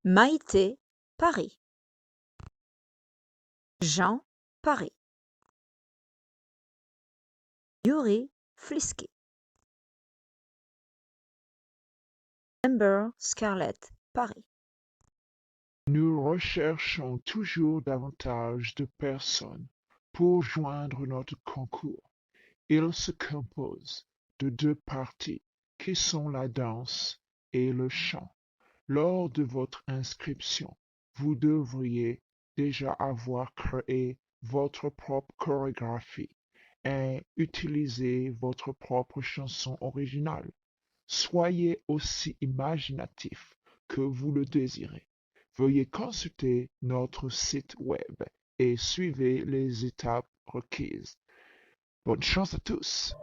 Maïté, Paris. Jean, Paris. Yuri, Flisky. Amber, Scarlett, Paris. Nous recherchons toujours davantage de personnes pour joindre notre concours. Il se compose de deux parties qui sont la danse et le chant. Lors de votre inscription, vous devriez déjà avoir créé votre propre chorégraphie et utilisé votre propre chanson originale. Soyez aussi imaginatif que vous le désirez. Veuillez consulter notre site web et suivez les étapes requises. Bonne chance à tous!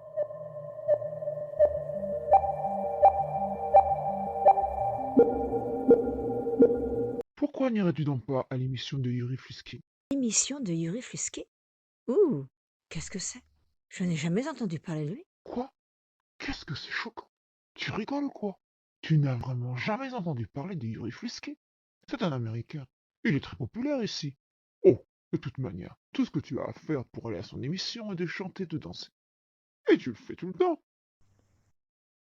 Pourquoi n'irais-tu donc pas à l'émission de Yuri Flisky? Émission de Yuri Flisky? Ouh, qu'est-ce que c'est? Je n'ai jamais entendu parler de lui. Quoi? Qu'est-ce que c'est choquant? Tu rigoles ou quoi? Tu n'as vraiment jamais entendu parler de Yuri Flisky? C'est un Américain. Il est très populaire ici. Oh, de toute manière, tout ce que tu as à faire pour aller à son émission est de chanter et de danser. Et tu le fais tout le temps.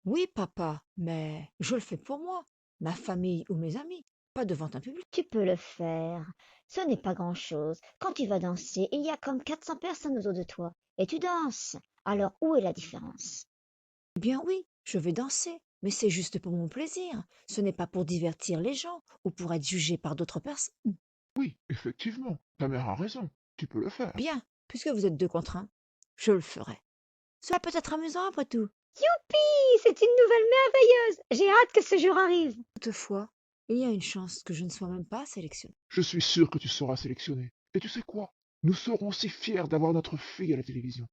Oui, papa, mais je le fais pour moi, ma famille ou mes amis, pas devant un public. Tu peux le faire. Ce n'est pas grand-chose. Quand tu vas danser, il y a comme 400 personnes autour de toi. Et tu danses. Alors où est la différence? Eh bien oui, je vais danser, mais c'est juste pour mon plaisir. Ce n'est pas pour divertir les gens ou pour être jugé par d'autres personnes. Oui, effectivement, ta mère a raison. Tu peux le faire. Bien, puisque vous êtes deux contre un, je le ferai. Cela peut être amusant après tout. Youpi! C'est une nouvelle merveilleuse! J'ai hâte que ce jour arrive. Toutefois, il y a une chance que je ne sois même pas sélectionnée. Je suis sûr que tu seras sélectionné. Et tu sais quoi? Nous serons si fiers d'avoir notre fille à la télévision.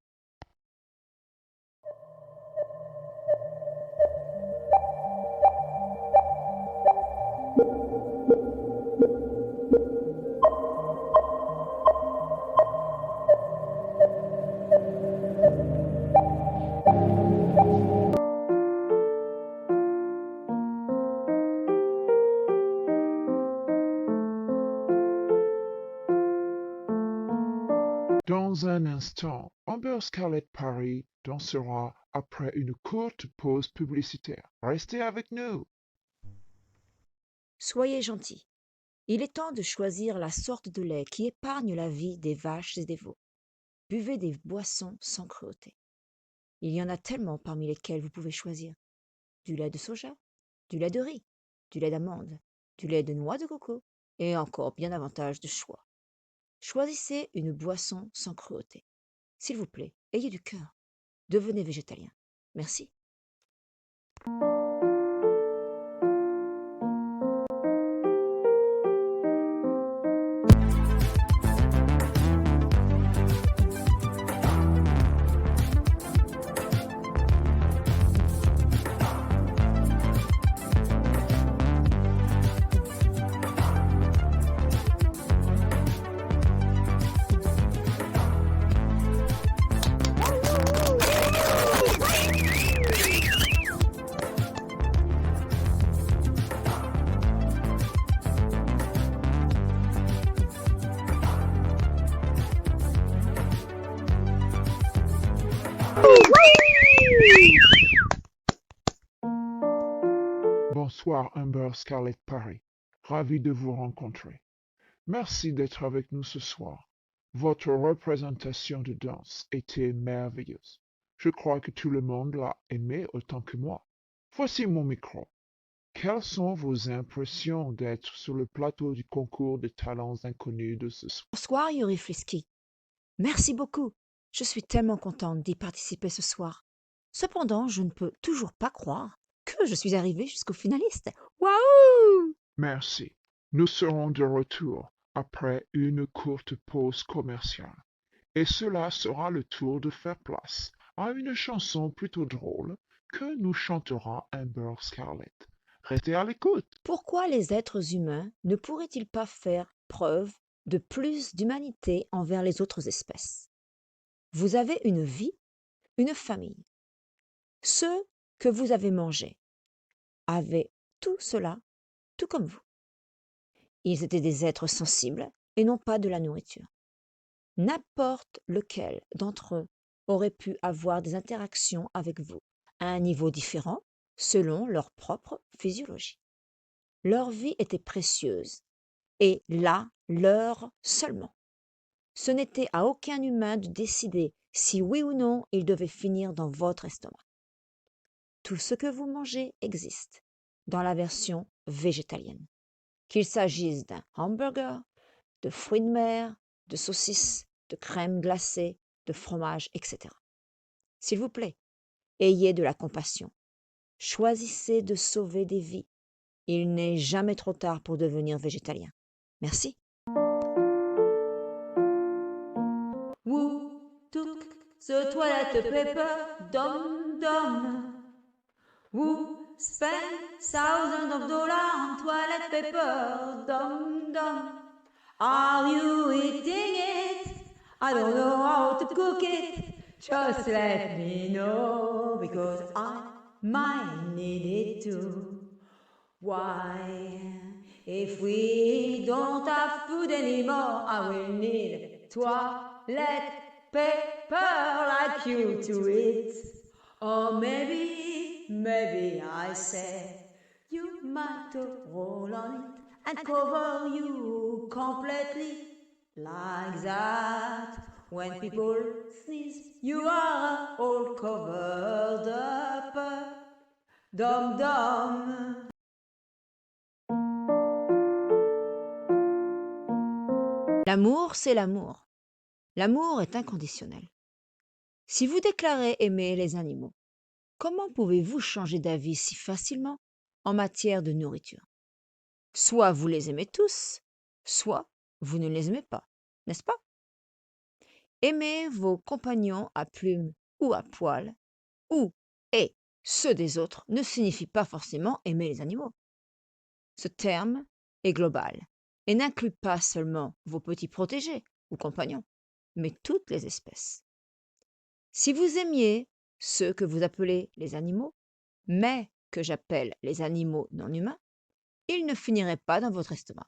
Dans un instant, Amber Scarlett Paris dansera après une courte pause publicitaire. Restez avec nous. Soyez gentils. Il est temps de choisir la sorte de lait qui épargne la vie des vaches et des veaux. Buvez des boissons sans cruauté. Il y en a tellement parmi lesquelles vous pouvez choisir. Du lait de soja, du lait de riz, du lait d'amande, du lait de noix de coco et encore bien davantage de choix. Choisissez une boisson sans cruauté. S'il vous plaît, ayez du cœur. Devenez végétalien. Merci. Bonsoir Amber Scarlett Paris. Ravi de vous rencontrer. Merci d'être avec nous ce soir. Votre représentation de danse était merveilleuse. Je crois que tout le monde l'a aimé autant que moi. Voici mon micro. Quelles sont vos impressions d'être sur le plateau du concours des talents inconnus de ce soir? Bonsoir Yuri Flisky. Merci beaucoup. Je suis tellement contente d'y participer ce soir. Cependant, je ne peux toujours pas croire que je suis arrivée jusqu'aux finalistes. Waouh! Merci. Nous serons de retour après une courte pause commerciale. Et cela sera le tour de faire place à une chanson plutôt drôle que nous chantera Amber Scarlett. Restez à l'écoute. Pourquoi les êtres humains ne pourraient-ils pas faire preuve de plus d'humanité envers les autres espèces? Vous avez une vie, une famille. Ceux que vous avez mangés avaient tout cela, tout comme vous. Ils étaient des êtres sensibles et non pas de la nourriture. N'importe lequel d'entre eux aurait pu avoir des interactions avec vous à un niveau différent selon leur propre physiologie. Leur vie était précieuse et la leur seulement. Ce n'était à aucun humain de décider si oui ou non il devait finir dans votre estomac. Tout ce que vous mangez existe dans la version végétalienne, qu'il s'agisse d'un hamburger, de fruits de mer, de saucisses, de crème glacée, de fromage, etc. S'il vous plaît, ayez de la compassion. Choisissez de sauver des vies. Il n'est jamais trop tard pour devenir végétalien. Merci. Who took the toilet paper? Dum dum. Who spent thousands of dollars on toilet paper? Dum dum. Are you eating it? I don't know how to cook it. Just let me know because I might need it too. Why? If we don't have food anymore, I will need toilet paper like you to eat. Or maybe I say you might roll on it and cover you completely like that. When people sneeze, you are all covered up. Dum dum. L'amour, c'est l'amour. L'amour est inconditionnel. Si vous déclarez aimer les animaux, comment pouvez-vous changer d'avis si facilement en matière de nourriture? Soit vous les aimez tous, soit vous ne les aimez pas, n'est-ce pas? Aimer vos compagnons à plumes ou à poils, ou et ceux des autres, ne signifie pas forcément aimer les animaux. Ce terme est global et n'inclut pas seulement vos petits protégés ou compagnons, mais toutes les espèces. Si vous aimiez ceux que vous appelez les animaux, mais que j'appelle les animaux non humains, ils ne finiraient pas dans votre estomac.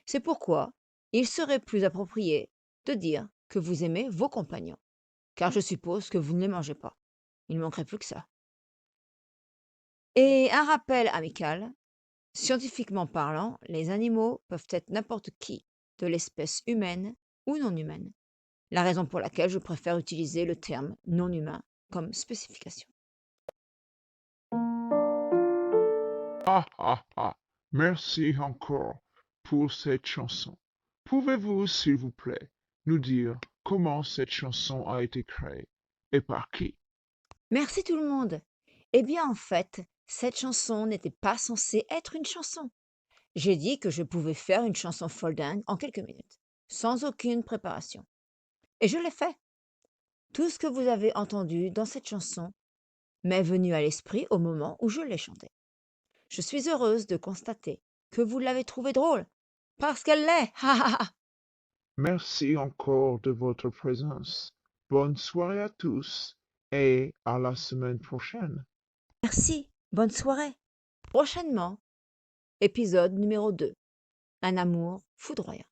C'est pourquoi il serait plus approprié de dire que vous aimez vos compagnons, car je suppose que vous ne les mangez pas. Il ne manquerait plus que ça. Et un rappel amical, scientifiquement parlant, les animaux peuvent être n'importe qui, de l'espèce humaine ou non humaine. La raison pour laquelle je préfère utiliser le terme non humain comme spécification. Ah ah ah. Merci encore pour cette chanson. Pouvez-vous, s'il vous plaît, nous dire comment cette chanson a été créée et par qui? Merci tout le monde. Eh bien, en fait, cette chanson n'était pas censée être une chanson. J'ai dit que je pouvais faire une chanson folle dingue en quelques minutes, sans aucune préparation. Et je l'ai fait. Tout ce que vous avez entendu dans cette chanson m'est venu à l'esprit au moment où je l'ai chantée. Je suis heureuse de constater que vous l'avez trouvée drôle, parce qu'elle l'est. Merci encore de votre présence. Bonne soirée à tous et à la semaine prochaine. Merci, bonne soirée. Prochainement, épisode numéro 2. Un amour foudroyant.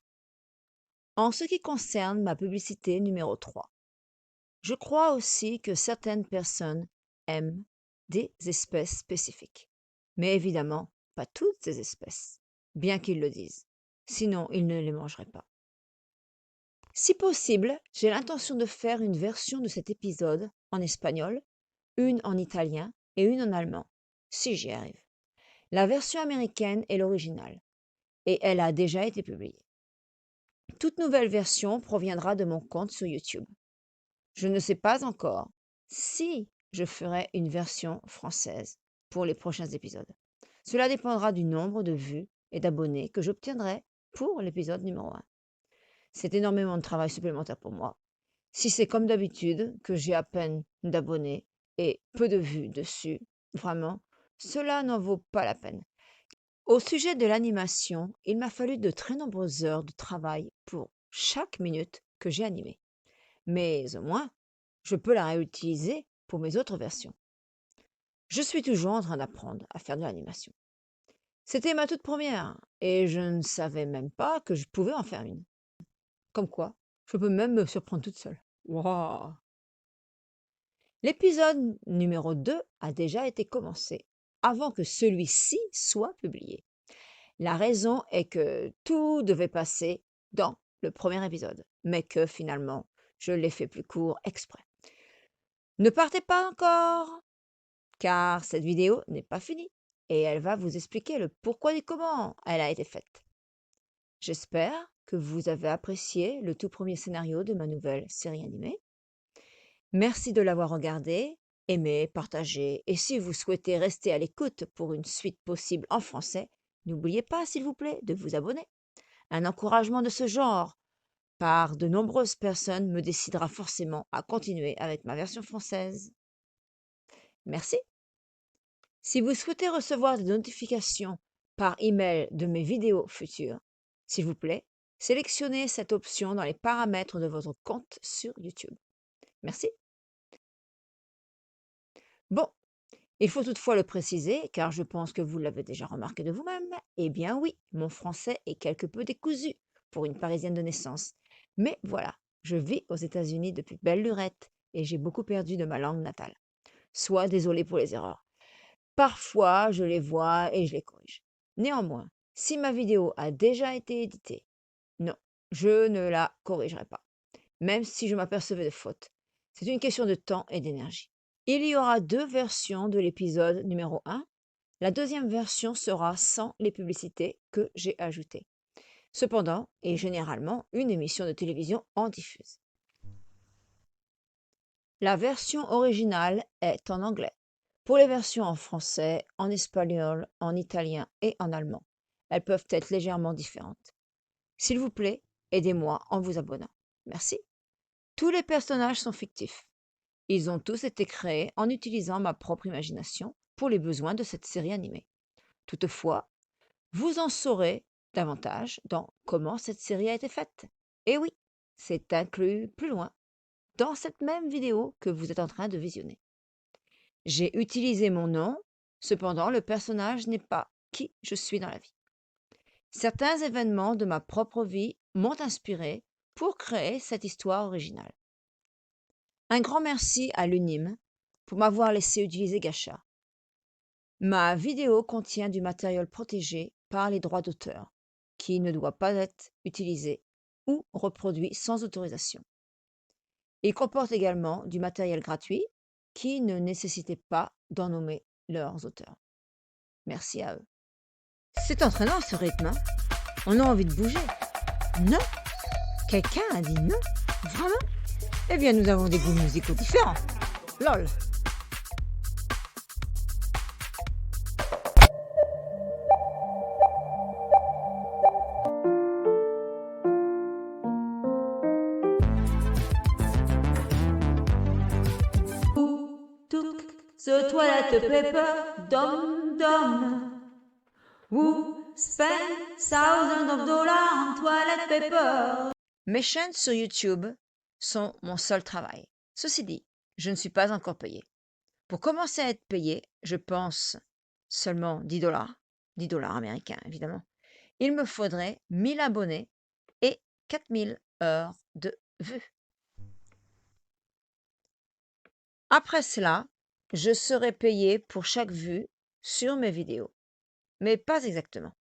En ce qui concerne ma publicité numéro 3, je crois aussi que certaines personnes aiment des espèces spécifiques. Mais évidemment, pas toutes ces espèces, bien qu'ils le disent. Sinon, ils ne les mangeraient pas. Si possible, j'ai l'intention de faire une version de cet épisode en espagnol, une en italien et une en allemand, si j'y arrive. La version américaine est l'original, et elle a déjà été publiée. Toute nouvelle version proviendra de mon compte sur YouTube. Je ne sais pas encore si je ferai une version française pour les prochains épisodes. Cela dépendra du nombre de vues et d'abonnés que j'obtiendrai pour l'épisode numéro 1. C'est énormément de travail supplémentaire pour moi. Si c'est comme d'habitude, que j'ai à peine d'abonnés et peu de vues dessus, vraiment, cela n'en vaut pas la peine. Au sujet de l'animation, il m'a fallu de très nombreuses heures de travail pour chaque minute que j'ai animée. Mais au moins, je peux la réutiliser pour mes autres versions. Je suis toujours en train d'apprendre à faire de l'animation. C'était ma toute première et je ne savais même pas que je pouvais en faire une. Comme quoi, je peux même me surprendre toute seule. Waouh! L'épisode numéro 2 a déjà été commencé avant que celui-ci soit publié. La raison est que tout devait passer dans le premier épisode, mais que finalement, je l'ai fait plus court exprès. Ne partez pas encore, car cette vidéo n'est pas finie et elle va vous expliquer le pourquoi et comment elle a été faite. J'espère que vous avez apprécié le tout premier scénario de ma nouvelle série animée. Merci de l'avoir regardé, aimé, partagé, et si vous souhaitez rester à l'écoute pour une suite possible en français, n'oubliez pas, s'il vous plaît, de vous abonner. Un encouragement de ce genre par de nombreuses personnes me décidera forcément à continuer avec ma version française. Merci. Si vous souhaitez recevoir des notifications par email de mes vidéos futures, s'il vous plaît, sélectionnez cette option dans les paramètres de votre compte sur YouTube. Merci. Bon, il faut toutefois le préciser, car je pense que vous l'avez déjà remarqué de vous-même. Eh bien oui, mon français est quelque peu décousu pour une Parisienne de naissance. Mais voilà, je vis aux États-Unis depuis belle lurette et j'ai beaucoup perdu de ma langue natale. Sois désolé pour les erreurs. Parfois, je les vois et je les corrige. Néanmoins, si ma vidéo a déjà été éditée, non, je ne la corrigerai pas, même si je m'apercevais de fautes. C'est une question de temps et d'énergie. Il y aura 2 versions de l'épisode numéro 1. La deuxième version sera sans les publicités que j'ai ajoutées. Cependant, et généralement, une émission de télévision en diffuse. La version originale est en anglais. Pour les versions en français, en espagnol, en italien et en allemand, elles peuvent être légèrement différentes. S'il vous plaît, aidez-moi en vous abonnant. Merci. Tous les personnages sont fictifs. Ils ont tous été créés en utilisant ma propre imagination pour les besoins de cette série animée. Toutefois, vous en saurez davantage dans comment cette série a été faite. Et oui, c'est inclus plus loin, dans cette même vidéo que vous êtes en train de visionner. J'ai utilisé mon nom, cependant le personnage n'est pas qui je suis dans la vie. Certains événements de ma propre vie m'ont inspiré pour créer cette histoire originale. Un grand merci à l'UNIM pour m'avoir laissé utiliser Gacha. Ma vidéo contient du matériel protégé par les droits d'auteur, qui ne doit pas être utilisé ou reproduit sans autorisation. Il comporte également du matériel gratuit qui ne nécessitait pas d'en nommer leurs auteurs. Merci à eux. C'est entraînant ce rythme, hein? On a envie de bouger. Non? Quelqu'un a dit non? Vraiment? Eh bien, nous avons des goûts musicaux différents. Lol. Took the toilet paper, dum dum. Who spend thousands of dollars on toilet paper? Mes chaînes sur YouTube sont mon seul travail. Ceci dit, je ne suis pas encore payé. Pour commencer à être payé, je pense seulement 10 dollars, 10 dollars américains évidemment. Il me faudrait 1000 abonnés et 4000 heures de vues. Après cela, je serai payé pour chaque vue sur mes vidéos. Mais pas exactement.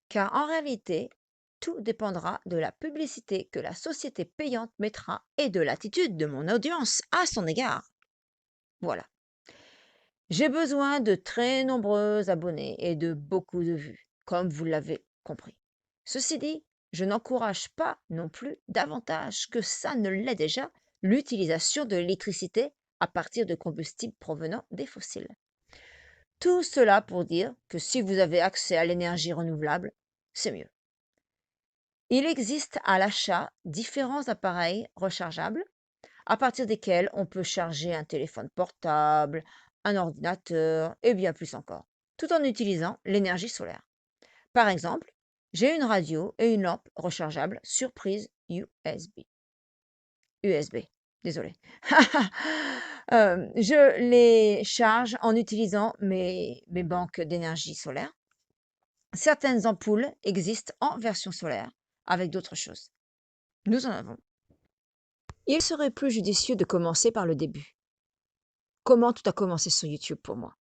Car en réalité, tout dépendra de la publicité que la société payante mettra et de l'attitude de mon audience à son égard. Voilà. J'ai besoin de très nombreux abonnés et de beaucoup de vues, comme vous l'avez compris. Ceci dit, je n'encourage pas non plus davantage que ça ne l'est déjà l'utilisation de l'électricité à partir de combustibles provenant des fossiles. Tout cela pour dire que si vous avez accès à l'énergie renouvelable, c'est mieux. Il existe à l'achat différents appareils rechargeables à partir desquels on peut charger un téléphone portable, un ordinateur et bien plus encore, tout en utilisant l'énergie solaire. Par exemple, j'ai une radio et une lampe rechargeables sur prise USB. USB, désolé. Je les charge en utilisant mes banques d'énergie solaire. Certaines ampoules existent en version solaire avec d'autres choses. Nous en avons. Il serait plus judicieux de commencer par le début. Comment tout a commencé sur YouTube pour moi?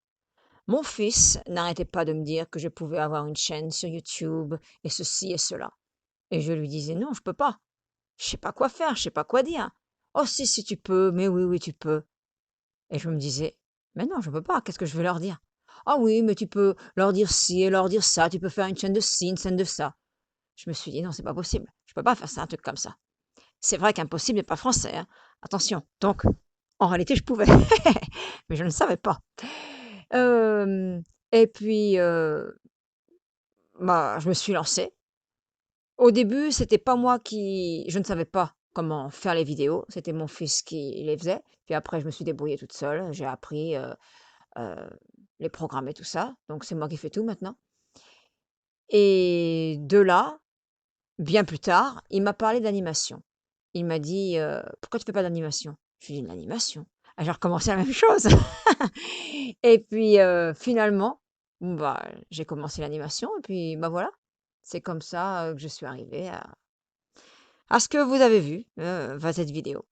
Mon fils n'arrêtait pas de me dire que je pouvais avoir une chaîne sur YouTube et ceci et cela. Et je lui disais non, je peux pas. Je sais pas quoi faire, je sais pas quoi dire. Oh si tu peux, mais oui, oui, tu peux. Et je me disais, mais non, je peux pas, qu'est-ce que je vais leur dire? Ah oui, mais tu peux leur dire ci et leur dire ça, tu peux faire une chaîne de ci, une chaîne de ça. Je me suis dit, non, c'est pas possible. Je peux pas faire ça, un truc comme ça. C'est vrai qu'impossible n'est pas français, hein. Attention. Donc, en réalité, je pouvais. Mais je ne savais pas. Et puis, bah, je me suis lancée. Au début, c'était pas moi qui je ne savais pas comment faire les vidéos, c'était mon fils qui les faisait. Puis après, je me suis débrouillée toute seule, j'ai appris, heu, les programmes et tout ça, donc c'est moi qui fais tout maintenant. Et de là, bien plus tard, il m'a parlé d'animation. Il m'a dit, «Pourquoi tu fais pas d'animation?» Je lui ai dit: «L'animation?» Ah, j'ai recommencé la même chose. Et puis, finalement, bon, bah, j'ai commencé l'animation et puis, bah, voilà. C'est comme ça, que je suis arrivée à ce que vous avez vu, cette vidéo.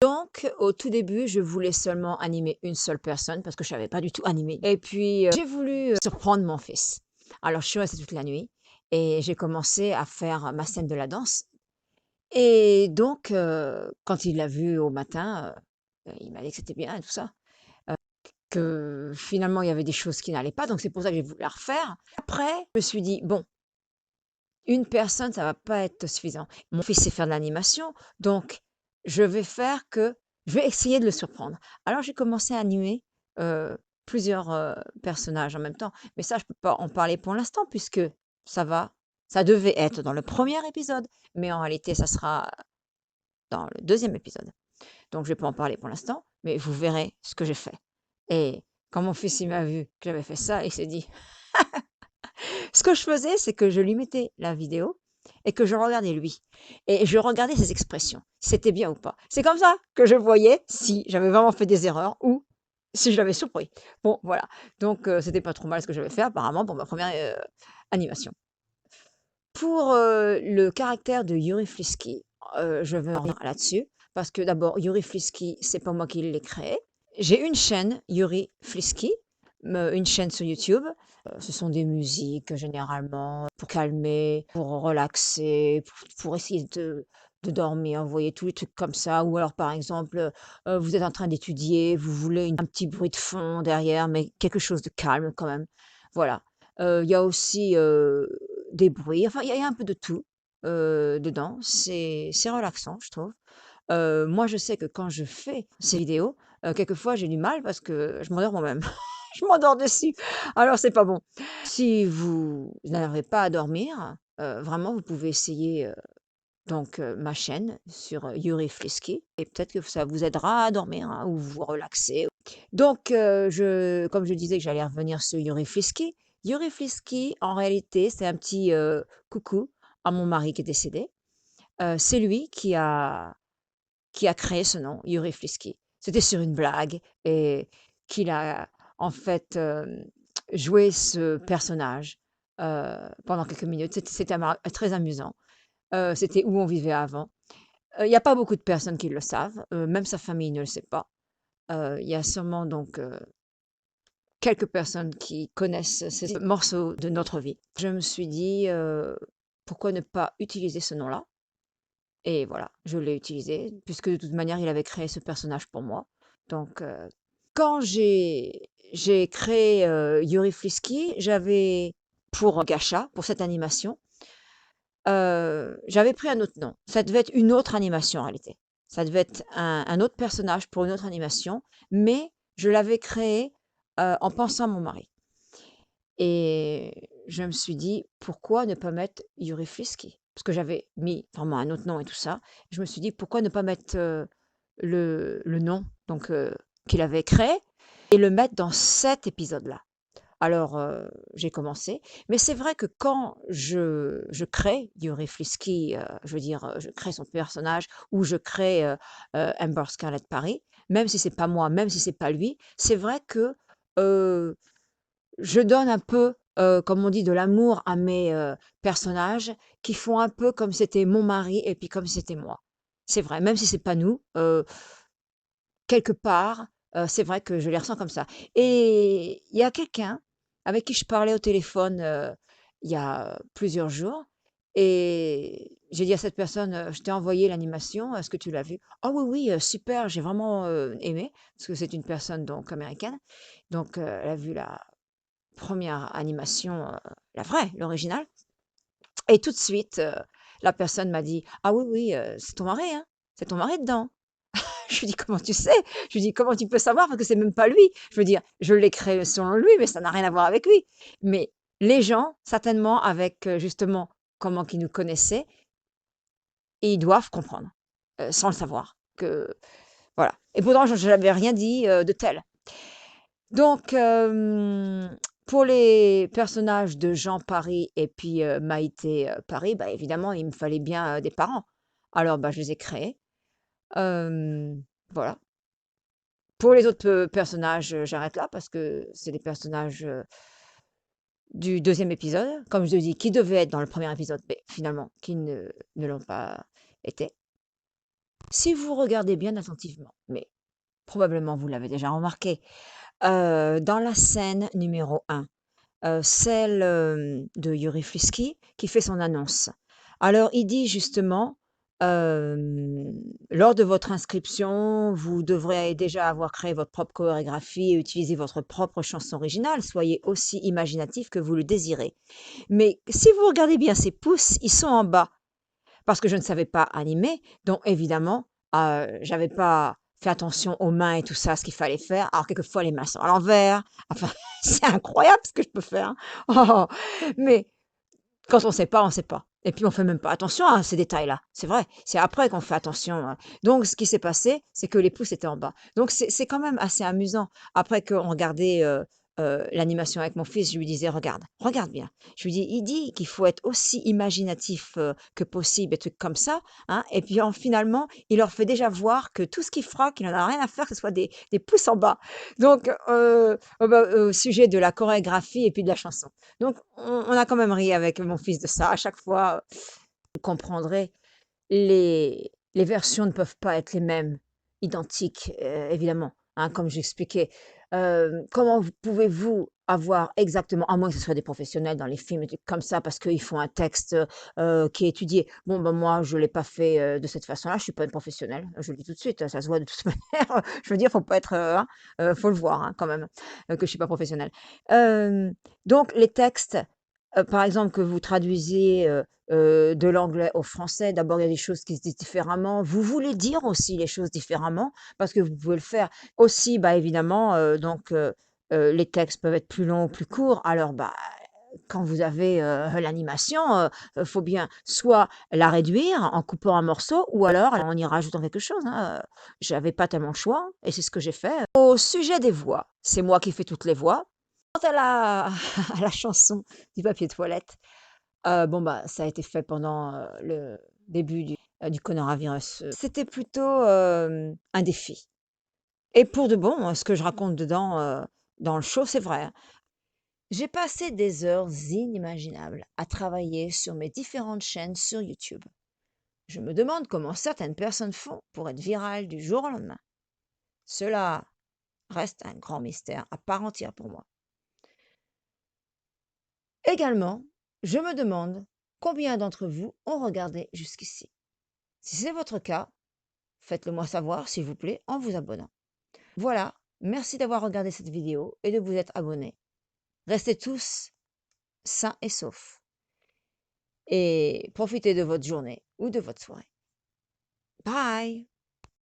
Donc, au tout début, je voulais seulement animer une seule personne parce que je savais pas du tout animer. Et puis, j'ai voulu, surprendre mon fils. Alors, je suis restée toute la nuit et j'ai commencé à faire ma scène de la danse. Et donc, quand il l'a vu au matin, il m'a dit que c'était bien et tout ça, que finalement il y avait des choses qui n'allaient pas, donc c'est pour ça que j'ai voulu la refaire. Après, je me suis dit: «Bon, une personne, ça va pas être suffisant. Mon fils sait faire de l'animation, donc je vais essayer de le surprendre». Alors j'ai commencé à animer, plusieurs, personnages en même temps, mais ça je peux pas en parler pour l'instant puisque ça devait être dans le premier épisode, mais en réalité ça sera dans le deuxième épisode. Donc je vais pas en parler pour l'instant, mais vous verrez ce que j'ai fait. Et quand mon fils il m'a vu que j'avais fait ça, il s'est dit ce que je faisais, c'est que je lui mettais la vidéo et que je regardais lui et je regardais ses expressions, si c'était bien ou pas. C'est comme ça que je voyais si j'avais vraiment fait des erreurs ou si je l'avais surpris. Bon, voilà. Donc c'était pas trop mal ce que j'avais fait apparemment pour ma première, animation. Pour, le caractère de Yuri Flisky, je veux revenir là-dessus parce que d'abord Yuri Flisky, c'est pas moi qui l'ai créé. J'ai une chaîne Yuri Flisky, une chaîne sur YouTube. Ce sont des musiques généralement pour calmer, pour relaxer, pour essayer de dormir, vous voyez? Tous les trucs comme ça ou alors par exemple, vous êtes en train d'étudier, vous voulez un petit bruit de fond derrière, mais quelque chose de calme quand même. Voilà. Il y a aussi, des bruits, enfin il y a un peu de tout, dedans. C'est relaxant, je trouve. Moi, je sais que quand je fais ces vidéos, quelquefois j'ai du mal parce que je m'endors moi-même. Je m'endors dessus, alors c'est pas bon. Si vous n'arrivez pas à dormir, vraiment vous pouvez essayer, donc ma chaîne sur, Yuri Flisky et peut-être que ça vous aidera à dormir, hein, ou vous relaxer. Donc comme je disais que j'allais revenir sur Yuri Flisky. Yuri Flisky, en réalité, c'est un petit, coucou à mon mari qui est décédé. C'est lui qui a créé ce nom, Yuri Flisky. C'était sur une blague et qu'il a en fait, joué ce personnage, pendant quelques minutes. C'était très amusant. C'était où on vivait avant. Il y a pas beaucoup de personnes qui le savent, même sa famille ne le sait pas. Il y a sûrement donc, quelques personnes qui connaissent ces morceaux de notre vie. Je me suis dit, «Pourquoi ne pas utiliser ce nom-là?» Et voilà, je l'ai utilisé puisque de toute manière, il avait créé ce personnage pour moi. Donc, quand j'ai créé, Yuri Flisky, j'avais pour Gacha, pour cette animation, j'avais pris un autre nom. Ça devait être une autre animation en réalité. Ça devait être un autre personnage pour une autre animation, mais je l'avais créé en pensant à mon mari. Et je me suis dit, pourquoi ne pas mettre Yuri Flisky? Parce que j'avais mis vraiment un autre nom et tout ça. Je me suis dit, pourquoi ne pas mettre le nom donc, qu'il avait créé et le mettre dans cet épisode-là. Alors, j'ai commencé, mais c'est vrai que quand je crée Yuri Flisky, je veux dire, je crée son personnage ou je crée, Amber Scarlett Paris, même si c'est pas moi, même si c'est pas lui, c'est vrai que, heu, je donne un peu, comme on dit, de l'amour à mes, personnages qui font un peu comme c'était mon mari et puis comme c'était moi. C'est vrai, même si c'est pas nous, quelque part, c'est vrai que je les ressens comme ça et il y a quelqu'un avec qui je parlais au téléphone, il y a plusieurs jours et j'ai dit à cette personne, «Je t'ai envoyé l'animation, est-ce que tu l'as vue?» «Ah oui, oui, super, j'ai vraiment, aimé», parce que c'est une personne donc américaine. Donc, elle a vu la première animation, la vraie, l'original et tout de suite, la personne m'a dit: «Ah oui, oui, c'est ton mari, hein? C'est ton mari dedans?» Je lui dis: «Comment tu sais?» Je lui dis: «Comment tu peux savoir? Parce que c'est même pas lui». Je veux dire, je l'ai créé selon lui, mais ça n'a rien à voir avec lui. Mais les gens, certainement avec, justement, comment qu'ils nous connaissaient, ils doivent comprendre, sans le savoir, que voilà. Et pourtant je n'avais rien dit, de tel. Donc, pour les personnages de Jean Paris et puis, Maïté, Paris, bah, évidemment, il me fallait bien, des parents. Alors, bah, je les ai créés. Voilà. Pour les autres, personnages, j'arrête là parce que c'est des personnages, du deuxième épisode, comme je le dis, qui devaient être dans le premier épisode, mais finalement qui ne l'ont pas été. Si vous regardez bien attentivement, mais probablement vous l'avez déjà remarqué, dans la scène numéro 1, celle, de Yuri Flisky qui fait son annonce. Alors il dit justement, «Lors de votre inscription, vous devrez déjà avoir créé votre propre chorégraphie et utiliser votre propre chanson originale. Soyez aussi imaginatif que vous le désirez». Mais si vous regardez bien ses pouces, ils sont en bas parce que je ne savais pas animer, donc évidemment, j'avais pas fait attention aux mains et tout ça, ce qu'il fallait faire. Alors quelquefois les mains sont à l'envers, enfin c'est incroyable ce que je peux faire, hein. Mais quand on sait pas, on sait pas. Et puis on fait même pas attention à ces détails-là, c'est vrai. C'est après qu'on fait attention, donc ce qui s'est passé, c'est que les pouces étaient en bas. Donc c'est quand même assez amusant. Après qu'on regardait, l'animation avec mon fils, je lui disais: «Regarde, regarde bien». Je lui dis: «Il dit qu'il faut être aussi imaginatif, que possible», des trucs comme ça, hein, et puis finalement, il leur fait déjà voir que tout ce qu'il fera, qu'il en a rien à faire que ce soit des pouces en bas. Donc bah, au sujet de la chorégraphie et puis de la chanson. Donc on a quand même ri avec mon fils de ça. À chaque fois, vous comprendrez, les versions ne peuvent pas être les mêmes, identiques, évidemment, hein, comme j'expliquais. Comment pouvez-vous avoir exactement, à moins que ce soit des professionnels dans les films et trucs comme ça, parce qu'ils font un texte, qui est étudié. Bon, ben, moi, je l'ai pas fait, de cette façon-là, je suis pas une professionnelle, je le dis tout de suite, ça se voit de toute manière, je veux dire, faut pas être, hein, faut le voir, hein, quand même, que je suis pas professionnelle. Donc les textes, par exemple, que vous traduisiez, de l'anglais au français, d'abord, il y a des choses qui se disent différemment. Vous voulez dire aussi les choses différemment parce que vous pouvez le faire. Aussi, bah, évidemment, donc les textes peuvent être plus longs ou plus courts. Alors, bah, quand vous avez, l'animation, faut bien soit la réduire en coupant un morceau ou alors en y rajoutant quelque chose, hein, j'avais pas tellement le choix et c'est ce que j'ai fait. Au sujet des voix, c'est moi qui fais toutes les voix. Quant à la à la chanson du papier toilette, bon, bah, ça a été fait pendant, le début du coronavirus, c'était plutôt, un défi et pour de bon, ce que je raconte dedans, dans le show, c'est vrai, hein. J'ai passé des heures inimaginables à travailler sur mes différentes chaînes sur YouTube. Je me demande comment certaines personnes font pour être virales du jour au lendemain. Cela reste un grand mystère à part entière pour moi. Également, je me demande combien d'entre vous ont regardé jusqu'ici. Si c'est votre cas, faites-le moi savoir, s'il vous plaît, en vous abonnant. Voilà, merci d'avoir regardé cette vidéo et de vous être abonnés. Restez tous sains et saufs et profitez de votre journée ou de votre soirée. Bye!